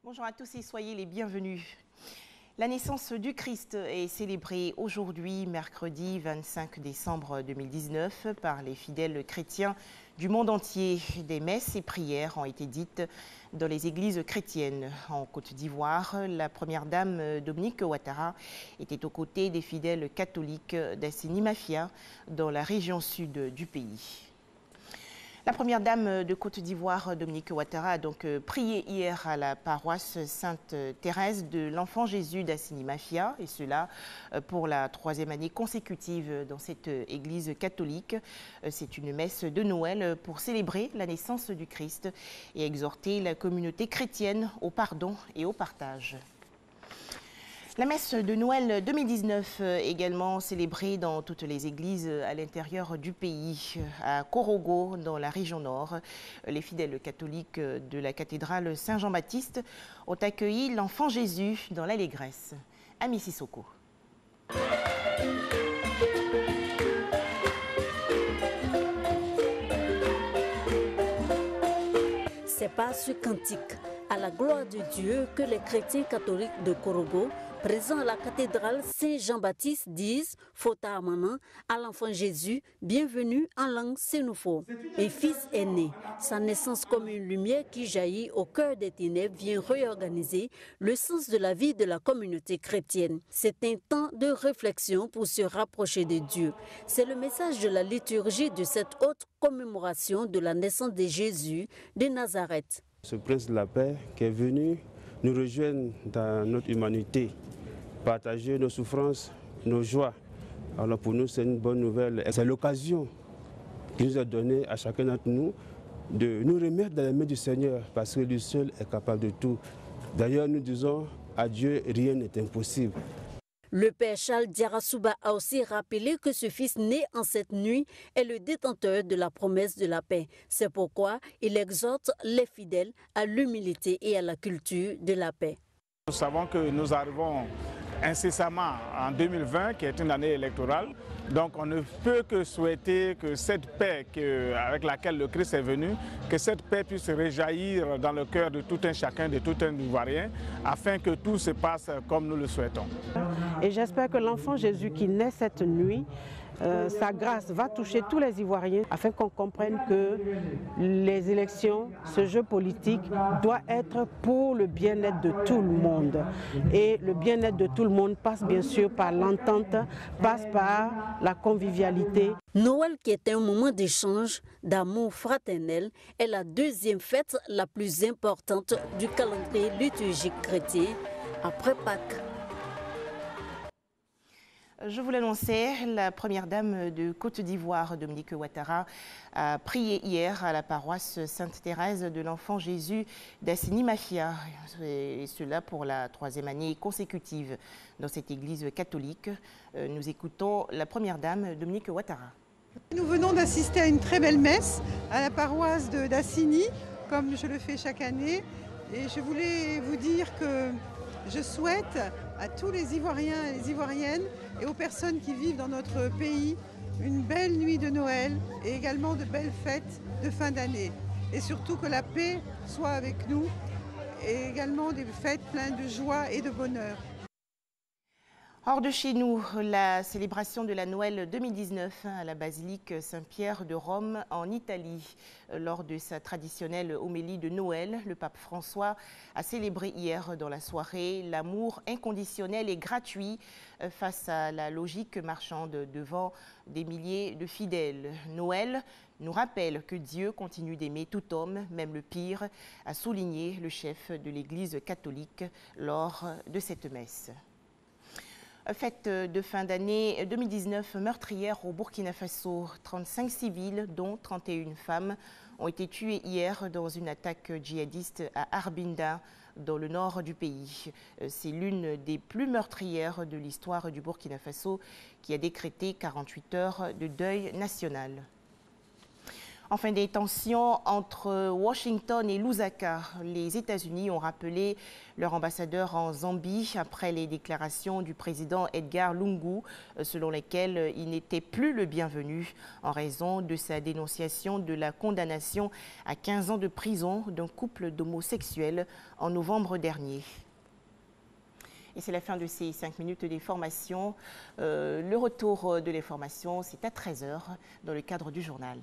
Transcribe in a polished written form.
Bonjour à tous et soyez les bienvenus. La naissance du Christ est célébrée aujourd'hui, mercredi 25 décembre 2019, par les fidèles chrétiens du monde entier. Des messes et prières ont été dites dans les églises chrétiennes. En Côte d'Ivoire, la première dame Dominique Ouattara était aux côtés des fidèles catholiques d'Assini Mafia dans la région sud du pays. La première dame de Côte d'Ivoire, Dominique Ouattara, a donc prié hier à la paroisse Sainte-Thérèse de l'Enfant Jésus d'Assini Mafia, et cela pour la troisième année consécutive dans cette église catholique. C'est une messe de Noël pour célébrer la naissance du Christ et exhorter la communauté chrétienne au pardon et au partage. La messe de Noël 2019 également célébrée dans toutes les églises à l'intérieur du pays. À Korogo, dans la région nord, les fidèles catholiques de la cathédrale Saint-Jean-Baptiste ont accueilli l'enfant Jésus dans l'allégresse. Ami Sissoko. C'est par ce cantique à la gloire de Dieu que les chrétiens catholiques de Korogo, présents à la cathédrale Saint-Jean-Baptiste, disent Fota Amana à l'enfant Jésus, bienvenue en langue sénoufo. Un fils est né. Sa naissance comme une lumière qui jaillit au cœur des ténèbres vient réorganiser le sens de la vie de la communauté chrétienne. C'est un temps de réflexion pour se rapprocher de Dieu. C'est le message de la liturgie de cette haute commémoration de la naissance de Jésus de Nazareth. Ce prince de la paix qui est venu nous rejoindre dans notre humanité, partager nos souffrances, nos joies. Alors pour nous, c'est une bonne nouvelle. C'est l'occasion qu'il nous a donnée à chacun d'entre nous de nous remettre dans les mains du Seigneur parce que lui seul est capable de tout. D'ailleurs, nous disons à Dieu, rien n'est impossible. Le père Charles Diarasouba a aussi rappelé que ce fils né en cette nuit est le détenteur de la promesse de la paix. C'est pourquoi il exhorte les fidèles à l'humilité et à la culture de la paix. Nous savons que nous arrivons incessamment en 2020, qui est une année électorale. Donc on ne peut que souhaiter que cette paix avec laquelle le Christ est venu, que cette paix puisse réjaillir dans le cœur de tout un chacun, de tout un Ivoirien, afin que tout se passe comme nous le souhaitons. Et j'espère que l'enfant Jésus qui naît cette nuit, sa grâce va toucher tous les Ivoiriens afin qu'on comprenne que les élections, ce jeu politique doit être pour le bien-être de tout le monde. Et le bien-être de tout le monde passe bien sûr par l'entente, passe par la convivialité. Noël, qui est un moment d'échange, d'amour fraternel, est la deuxième fête la plus importante du calendrier liturgique chrétien après Pâques. Je vous l'annonçais, la première dame de Côte d'Ivoire, Dominique Ouattara, a prié hier à la paroisse Sainte-Thérèse de l'Enfant Jésus d'Assini Mafia, et cela pour la troisième année consécutive dans cette église catholique. Nous écoutons la première dame, Dominique Ouattara. Nous venons d'assister à une très belle messe à la paroisse d'Assini, comme je le fais chaque année, et je voulais vous dire que je souhaite à tous les Ivoiriens et les Ivoiriennes et aux personnes qui vivent dans notre pays une belle nuit de Noël et également de belles fêtes de fin d'année. Et surtout que la paix soit avec nous et également des fêtes pleines de joie et de bonheur. Hors de chez nous, la célébration de la Noël 2019 à la basilique Saint-Pierre de Rome en Italie. Lors de sa traditionnelle homélie de Noël, le pape François a célébré hier dans la soirée l'amour inconditionnel et gratuit face à la logique marchande devant des milliers de fidèles. Noël nous rappelle que Dieu continue d'aimer tout homme, même le pire, a souligné le chef de l'Église catholique lors de cette messe. Fête de fin d'année 2019 meurtrière au Burkina Faso. 35 civils, dont 31 femmes, ont été tués hier dans une attaque djihadiste à Arbinda, dans le nord du pays. C'est l'une des plus meurtrières de l'histoire du Burkina Faso qui a décrété 48 heures de deuil national. Enfin, des tensions entre Washington et Lusaka. Les États-Unis ont rappelé leur ambassadeur en Zambie après les déclarations du président Edgar Lungu, selon lesquelles il n'était plus le bienvenu en raison de sa dénonciation de la condamnation à 15 ans de prison d'un couple d'homosexuels en novembre dernier. Et c'est la fin de ces 5 minutes d'information. Le retour de l'information, c'est à 13 h dans le cadre du journal.